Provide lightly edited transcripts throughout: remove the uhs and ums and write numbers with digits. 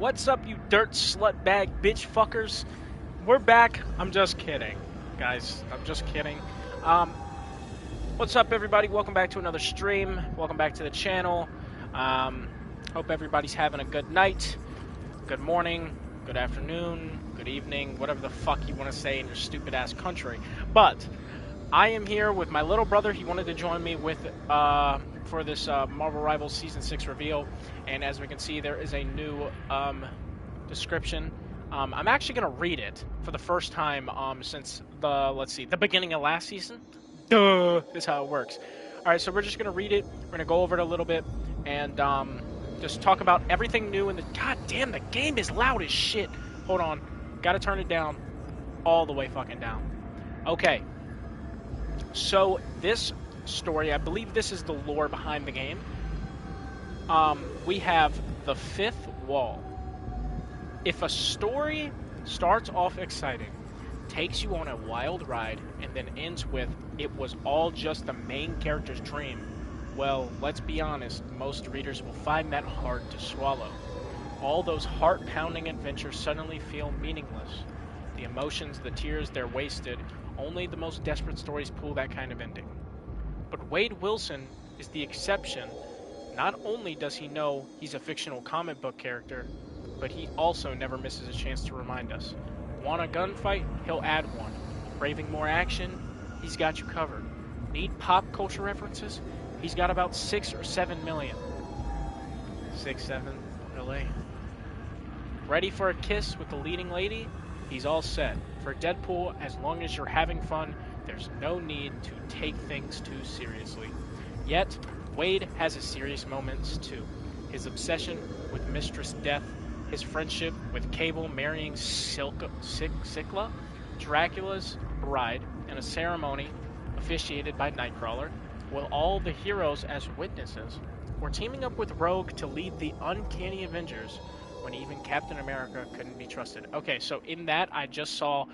What's up, you dirt slut bag bitch fuckers? We're back. I'm just kidding, guys. I'm just kidding. Um, what's up, everybody? Welcome back to another stream. Welcome back to the channel. Hope everybody's having a good night, good morning, good afternoon, good evening, whatever the fuck you want to say in your stupid ass country. But I am here with my little brother. He wanted to join me with for this Marvel Rivals Season 6 reveal. And as we can see, there is a new description. I'm actually going to read it for the first time since the beginning of last season. Duh! This is how it works. All right, so we're just going to read it. We're going to go over it a little bit and just talk about everything new in the... God damn, the game is loud as shit. Hold on. Got to turn it down. All the way fucking down. Okay. So this story, I believe this is the lore behind the game. We have the fifth wall. If a story starts off exciting, takes you on a wild ride, and then ends with, it was all just the main character's dream, well, let's be honest, most readers will find that hard to swallow. All those heart-pounding adventures suddenly feel meaningless. The emotions, the tears, they're wasted. Only the most desperate stories pull that kind of ending. But Wade Wilson is the exception. Not only does he know he's a fictional comic book character, but he also never misses a chance to remind us. Want a gunfight? He'll add one. Craving more action? He's got you covered. Need pop culture references? He's got about 6 or 7 million. 6, 7? Really? Ready for a kiss with the leading lady? He's all set. For Deadpool, as long as you're having fun, there's no need to take things too seriously. Yet, Wade has his serious moments too. His obsession with Mistress Death, his friendship with Cable marrying Sikla, Dracula's bride, and a ceremony officiated by Nightcrawler, with all the heroes as witnesses. We're teaming up with Rogue to lead the Uncanny Avengers when even Captain America couldn't be trusted. Okay, so in that, I just saw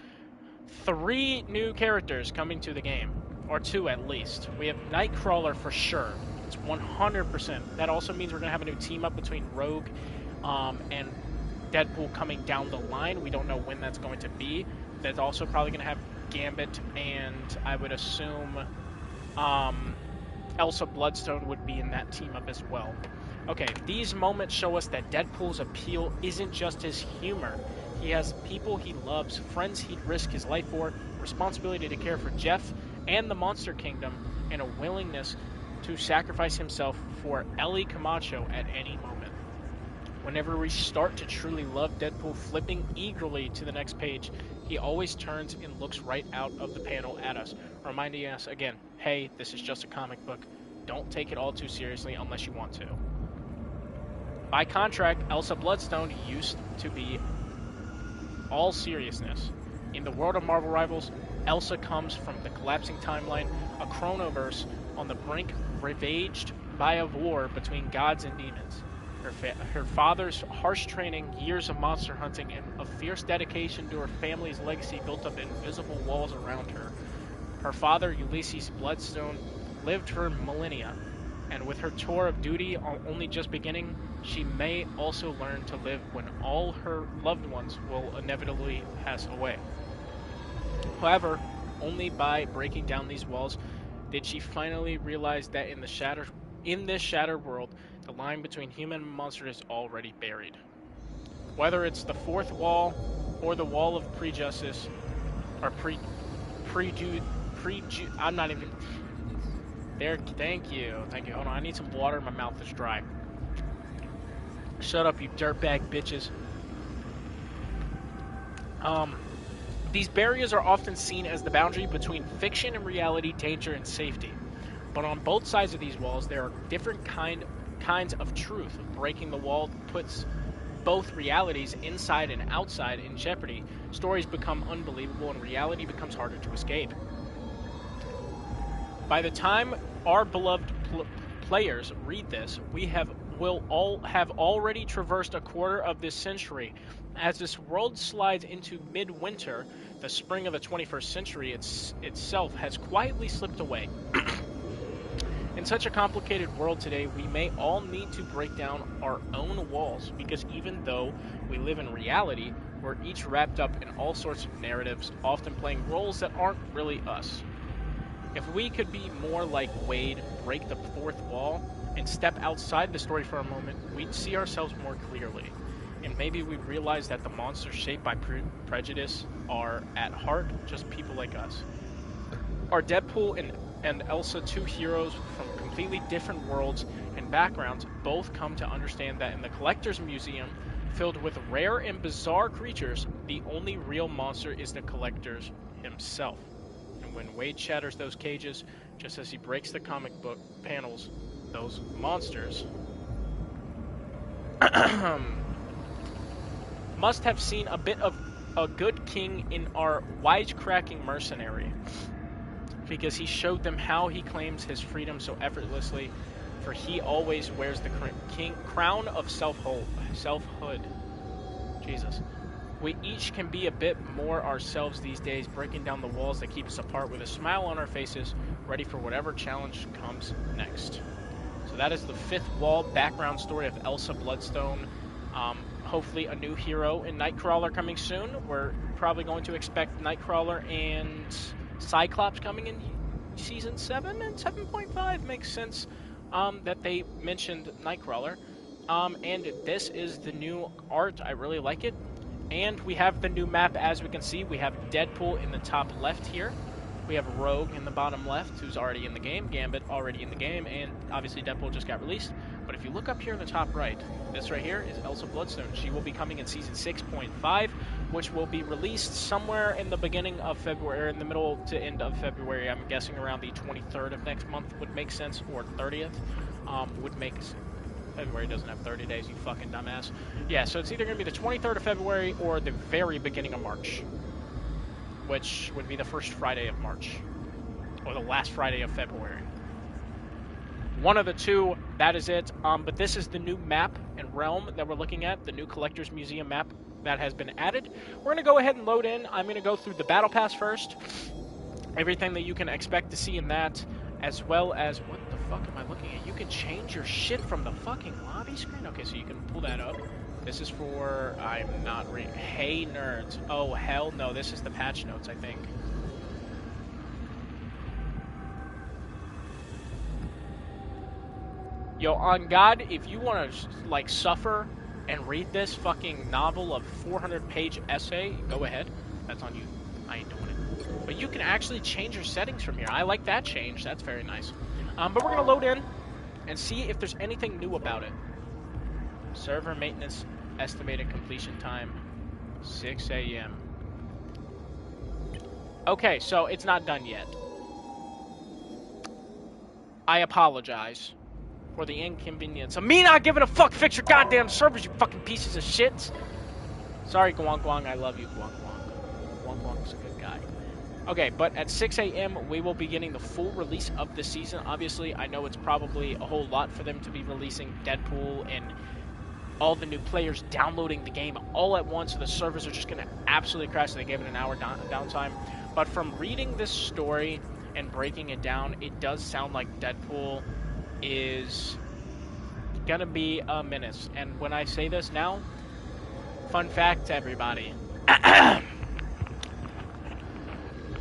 3 new characters coming to the game, or 2 at least. We have Nightcrawler for sure. It's 100%. That also means we're going to have a new team up between Rogue and Deadpool coming down the line. We don't know when that's going to be. That's also probably going to have Gambit, and I would assume Elsa Bloodstone would be in that team up as well. Okay, these moments show us that Deadpool's appeal isn't just his humor. He has people he loves, friends he'd risk his life for, responsibility to care for Jeff and the Monster Kingdom, and a willingness to sacrifice himself for Ellie Camacho at any moment. Whenever we start to truly love Deadpool, flipping eagerly to the next page, he always turns and looks right out of the panel at us, reminding us again, hey, this is just a comic book. Don't take it all too seriously unless you want to. By contract, Elsa Bloodstone used to be all seriousness. In the world of Marvel Rivals, Elsa comes from the collapsing timeline, a chronoverse on the brink ravaged by a war between gods and demons. Her father's harsh training, years of monster hunting, and a fierce dedication to her family's legacy built up invisible walls around her. Her father, Ulysses Bloodstone, lived for millennia, and with her tour of duty only just beginning, she may also learn to live when all her loved ones will inevitably pass away. However, only by breaking down these walls did she finally realize that in this shattered world, the line between human and monster is already buried. Whether it's the fourth wall or the wall of prejudice, or I'm not even there. Thank you. Hold on, I need some water. My mouth is dry. Shut up, you dirtbag bitches. These barriers are often seen as the boundary between fiction and reality, danger and safety. But on both sides of these walls, there are different kinds of truth. Breaking the wall puts both realities, inside and outside, in jeopardy. Stories become unbelievable and reality becomes harder to escape. By the time our beloved players read this, will all have already traversed a quarter of this century. As this world slides into midwinter, the spring of the 21st century itself has quietly slipped away. In such a complicated world today, we may all need to break down our own walls, because even though we live in reality, we're each wrapped up in all sorts of narratives, often playing roles that aren't really us. If we could be more like Wade, break the fourth wall, and step outside the story for a moment, we'd see ourselves more clearly. And maybe we'd realize that the monsters shaped by prejudice are, at heart, just people like us. Are Deadpool and Elsa, two heroes from completely different worlds and backgrounds, both come to understand that in the Collector's Museum, filled with rare and bizarre creatures, the only real monster is the Collector's himself. And when Wade shatters those cages, just as he breaks the comic book panels, those monsters must have seen a bit of a good king in our wisecracking mercenary, because he showed them how he claims his freedom so effortlessly, for he always wears the crown of selfhood. Jesus. We each can be a bit more ourselves these days, breaking down the walls that keep us apart with a smile on our faces, ready for whatever challenge comes next. So that is the fifth wall background story of Elsa Bloodstone. Hopefully a new hero in Nightcrawler coming soon. We're probably going to expect Nightcrawler and Cyclops coming in Season 7 and 7.5. Makes sense that they mentioned Nightcrawler. And this is the new art. I really like it. And we have the new map, as we can see. We have Deadpool in the top left here. We have Rogue in the bottom left, who's already in the game. Gambit already in the game, and obviously Deadpool just got released. But if you look up here in the top right, this right here is Elsa Bloodstone. She will be coming in Season 6.5, which will be released somewhere in the beginning of February, in the middle to end of February. I'm guessing around the 23rd of next month would make sense, or 30th would make sense. February doesn't have 30 days, you fucking dumbass. Yeah, so it's either going to be the 23rd of February or the very beginning of March, which would be the first Friday of March, or the last Friday of February. One of the two, that is it. But this is the new map and realm that we're looking at, the new Collector's Museum map that has been added. We're going to go ahead and load in. I'm going to go through the Battle Pass first, everything that you can expect to see in that, as well as, what the fuck am I looking at? You can change your shit from the fucking lobby screen? Okay, so you can pull that up. This is for, I'm not reading, hey nerds. Oh, hell no, this is the patch notes, I think. Yo, on God, if you want to, like, suffer and read this fucking novel of 400-page essay, go ahead. That's on you. I ain't doing it. But you can actually change your settings from here. I like that change. That's very nice. But we're going to load in and see if there's anything new about it. Server maintenance, estimated completion time, 6 a.m. Okay, so it's not done yet. I apologize for the inconvenience of me not giving a fuck. Fix your goddamn servers, you fucking pieces of shit. Sorry, Guang Guang. I love you, Guang Guang. Guang Guang's a good guy. Okay, but at 6 a.m., we will be getting the full release of the season. Obviously, I know it's probably a whole lot for them to be releasing Deadpool and all the new players downloading the game all at once, so the servers are just going to absolutely crash. So they gave it an hour downtime. But from reading this story and breaking it down, it does sound like Deadpool is going to be a menace. And when I say this now, fun fact to everybody.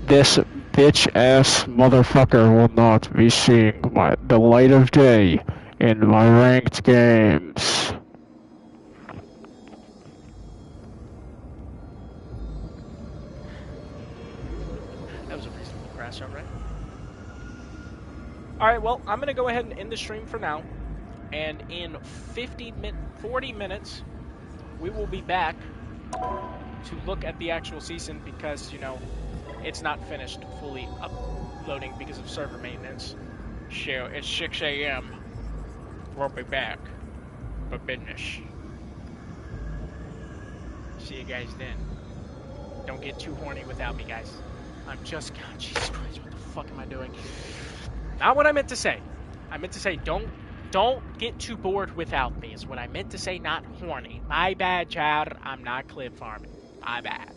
This bitch-ass motherfucker will not be seeing the light of day in my ranked games. That was a reasonable crash, alright? Alright, well, I'm going to go ahead and end the stream for now. And in 40 minutes, we will be back to look at the actual season because, you know, it's not finished fully uploading because of server maintenance. So it's 6 a.m. We'll be back for business. See you guys then. Don't get too horny without me, guys. I'm just, God, Jesus Christ, what the fuck am I doing? Not what I meant to say. I meant to say don't get too bored without me is what I meant to say, not horny. My bad, child. I'm not clip farming. My bad.